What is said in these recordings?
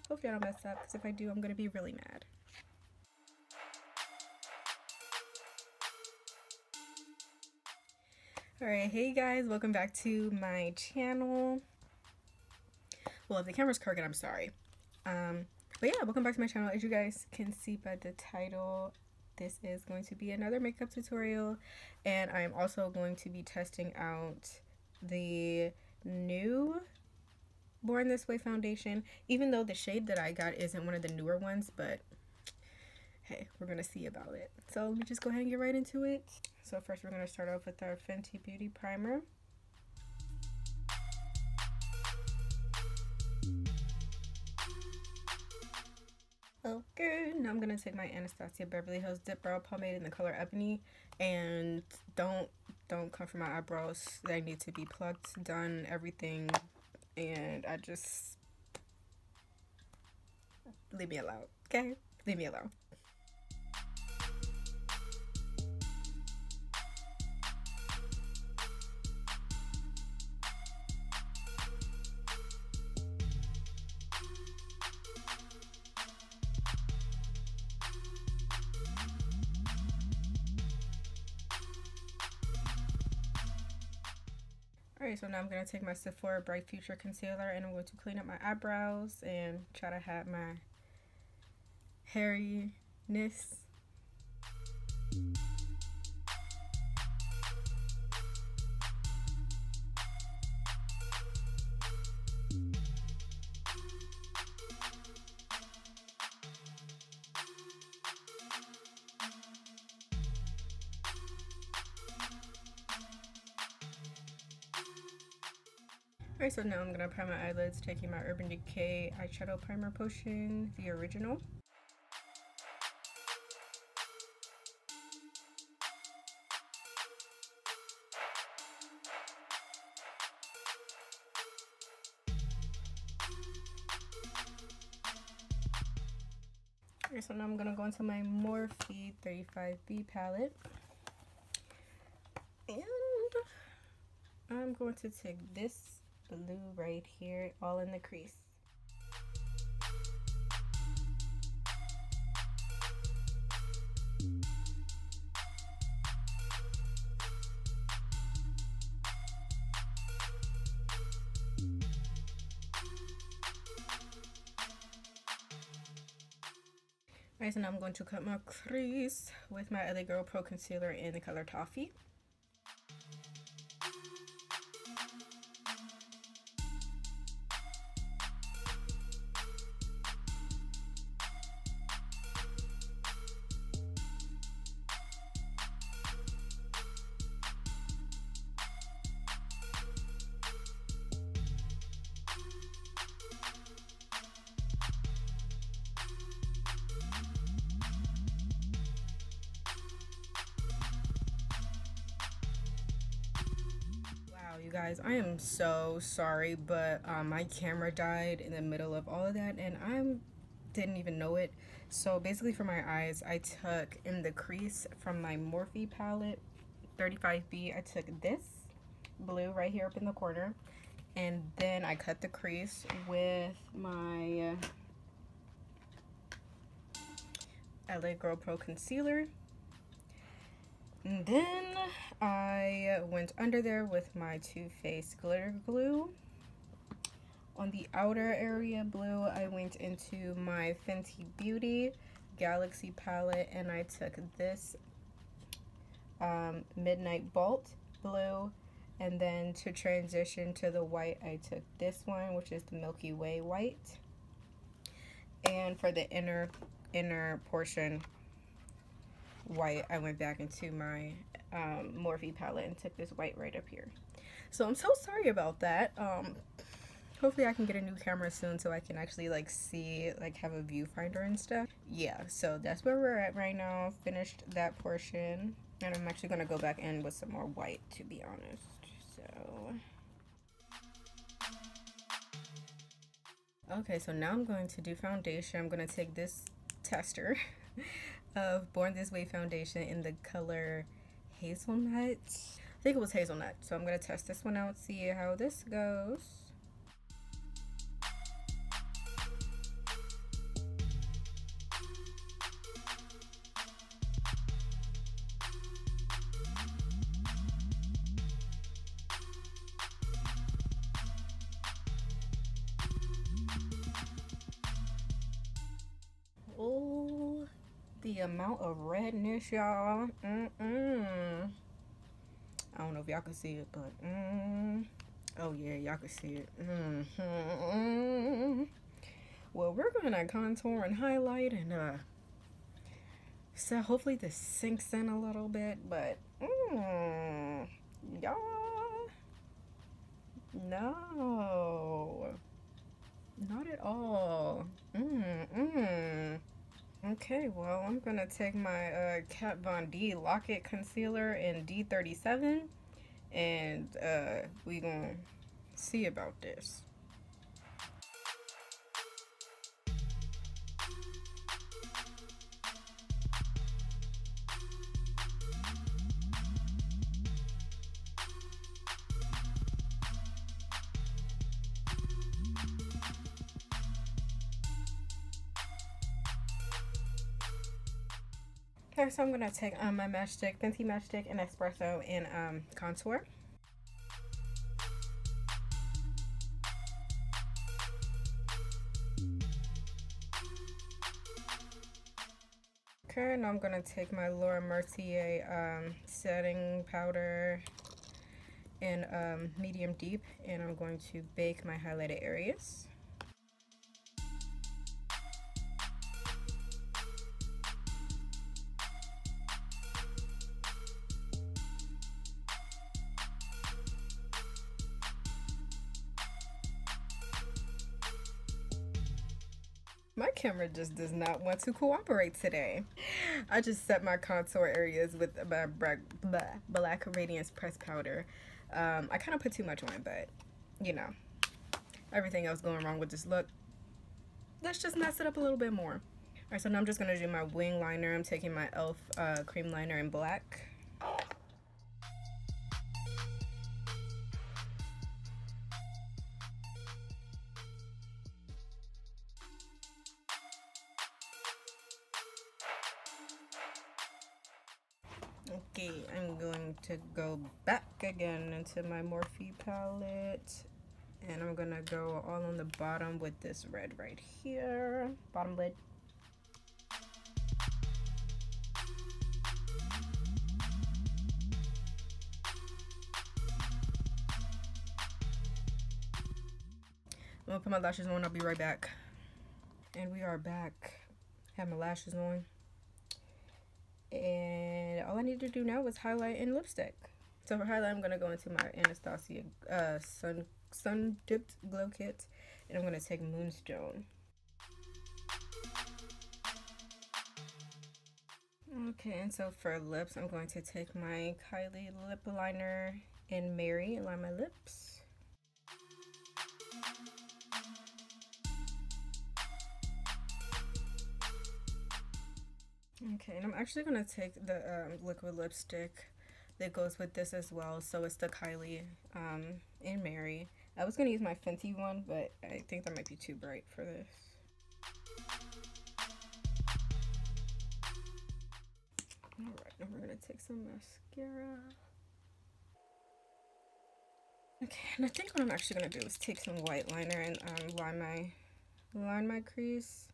Hopefully I don't mess up, because if I do, I'm going to be really mad. Alright, hey guys, welcome back to my channel. Well, if the camera's crooked, I'm sorry. But yeah, welcome back to my channel. As you guys can see by the title, this is going to be another makeup tutorial, and I'm also going to be testing out the new Born This Way foundation, even though the shade that I got isn't one of the newer ones, but hey, we're gonna see about it. So let me just go ahead and get right into it. So first we're gonna start off with our Fenty Beauty Primer. Okay, now I'm gonna take my Anastasia Beverly Hills DipBrow Pomade in the color Ebony, and don't come for my eyebrows. They need to be plucked, done, everything, and I just leave me alone, okay? Leave me alone. Alright, so now I'm going to take my Sephora Bright Future Concealer and I'm going to clean up my eyebrows and try to have my hairiness. Alright, so now I'm going to prime my eyelids, taking my Urban Decay Eyeshadow Primer Potion, the original. Alright, so now I'm going to go into my Morphe 35B palette. And I'm going to take this blue right here, all in the crease. Alright, so now I'm going to cut my crease with my LA Girl Pro Concealer in the color Toffee. You guys, I am so sorry, but my camera died in the middle of all of that and I didn't even know it. So basically for my eyes, I took in the crease from my Morphe palette 35B, I took this blue right here up in the corner, and then I cut the crease with my LA Girl Pro Concealer. And then I went under there with my Too Faced glitter glue. On the outer area blue, I went into my Fenty Beauty Galaxy palette and I took this Midnight Bolt blue. And then to transition to the white, I took this one, which is the Milky Way white. And for the inner portion white, I went back into my Morphe palette and took this white right up here. So I'm so sorry about that. Hopefully I can get a new camera soon so I can actually like see, like have a viewfinder and stuff. Yeah, so that's where we're at right now. Finished that portion and I'm actually gonna go back in with some more white, to be honest. So okay, so now I'm going to do foundation. I'm gonna take this tester of Born This Way foundation in the color Hazelnut. I think it was Hazelnut. So I'm gonna test this one out, see how this goes. the amount of redness, y'all. I don't know if y'all can see it, but oh yeah, y'all can see it. Well, we're gonna contour and highlight and so hopefully this sinks in a little bit, but y'all, no, not at all. Okay, well, I'm gonna take my Kat Von D Lock-It Concealer in D37, and we gonna see about this. Okay, so I'm gonna take my matchstick, Fenty matchstick, and espresso and contour. Okay, now I'm gonna take my Mercier setting powder in medium deep, and I'm going to bake my highlighted areas. My camera just does not want to cooperate today. I just set my contour areas with my black Radiance pressed powder. I kind of put too much on, but you know, everything else going wrong with this look. Let's just mess it up a little bit more. Alright, so now I'm just going to do my wing liner. I'm taking my e.l.f. Cream liner in black. Okay, I'm going to go back again into my Morphe palette, and I'm gonna go all on the bottom with this red right here, bottom lid. I'm gonna put my lashes on. I'll be right back. And we are back. Have my lashes on. And all I need to do now is highlight and lipstick. So for highlight, I'm going to go into my Anastasia Sundipped Glow Kit. And I'm going to take Moonstone. Okay, and so for lips, I'm going to take my Kylie Lip Liner in Mary and line my lips. Okay, and I'm actually going to take the liquid lipstick that goes with this as well. So it's the Kylie in Mary. I was going to use my Fenty one, but I think that might be too bright for this. Alright, now we're going to take some mascara. Okay, and I think what I'm actually going to do is take some white liner and line my crease.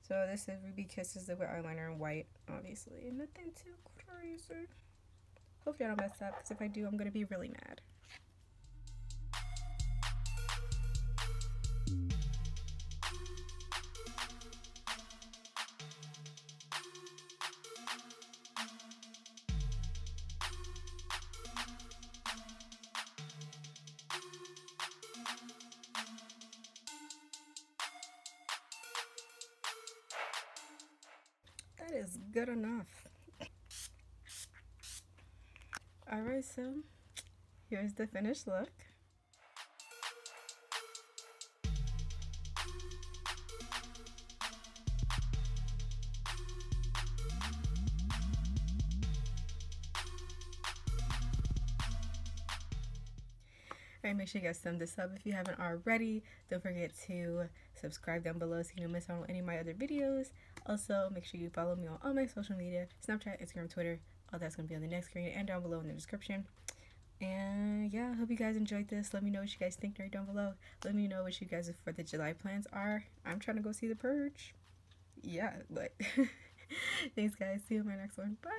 So this is Ruby Kisses Liquid Eyeliner in white, obviously. Nothing too crazy. Hopefully I don't mess up, because if I do, I'm going to be really mad. That is good enough. Alright, so here's the finished look. Alright, make sure you guys thumb this up if you haven't already. Don't forget to subscribe down below so you don't miss out on any of my other videos. Also, make sure you follow me on all my social media, Snapchat, Instagram, Twitter. All that's going to be on the next screen and down below in the description. And yeah, I hope you guys enjoyed this. Let me know what you guys think right down below. Let me know what you guys' 4th of July plans are. I'm trying to go see The Purge. Yeah, but Thanks, guys. See you in my next one. Bye.